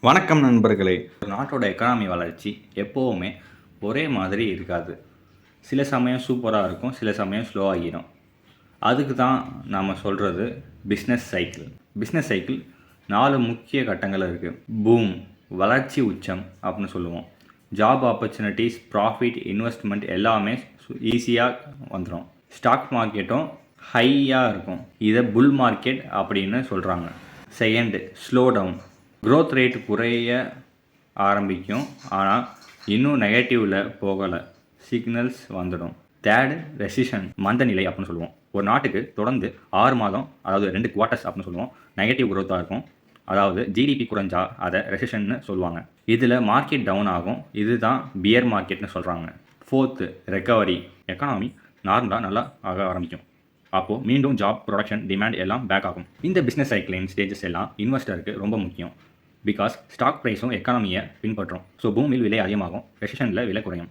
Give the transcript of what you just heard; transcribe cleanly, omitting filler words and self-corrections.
வணக்கம் நண்பர்களே. ஒரு நாட்டோட எக்கானமி வளர்ச்சி எப்போவுமே ஒரே மாதிரி இருக்காது. சில சமயம் சூப்பராக இருக்கும், சில சமயம் ஸ்லோ ஆகிடும். அதுக்கு தான் நாம் சொல்கிறது பிஸ்னஸ் சைக்கிள். பிஸ்னஸ் சைக்கிள் 4 முக்கிய கட்டங்கள் இருக்குது. பூம், வளர்ச்சி உச்சம் அப்படின்னு சொல்லுவோம். ஜாப் ஆப்பர்ச்சுனிட்டிஸ், ப்ராஃபிட், இன்வெஸ்ட்மெண்ட் எல்லாமே ஈஸியாக வந்துடும். ஸ்டாக் மார்க்கெட்டும் ஹையாக இருக்கும். இதை புல் மார்க்கெட் அப்படின்னு சொல்கிறாங்க. Second, slow down. Growth rate குறைய ஆரம்பிக்கும், ஆனால் இன்னும் நெகட்டிவில் போகலை, சிக்னல்ஸ் வந்துடும். தேர்டு, ரெசிஷன், மந்த நிலை அப்படின்னு சொல்லுவோம். ஒரு நாட்டுக்கு தொடர்ந்து 6 மாதம், அதாவது 2 குவார்ட்டர்ஸ் அப்படின்னு சொல்லுவோம், நெகட்டிவ் க்ரோத்தாக இருக்கும். அதாவது ஜிடிபி குறைஞ்சா அதை ரெசிஷன்னு சொல்லுவாங்க. இதில் மார்க்கெட் டவுன் ஆகும். இதுதான் பியர் மார்க்கெட்னு சொல்கிறாங்க. Fourth, recovery. எக்கானமி நார்மலாக நல்லா ஆக ஆரம்பிக்கும். அப்போது மீண்டும் ஜாப், ப்ரொடக்ஷன், டிமாண்ட் எல்லாம் பேக் ஆகும். இந்த பிஸ்னஸ் சைக்கிளின் ஸ்டேஜஸ் எல்லாம் இன்வெஸ்டருக்கு ரொம்ப முக்கியம். பிகாஸ் ஸ்டாக் ப்ரைஸும் எக்கானமியை பின்பற்றும். ஸோ பூமியில் விலை அதிகமாகும், ரெசிஷனில் விலை குறையும்.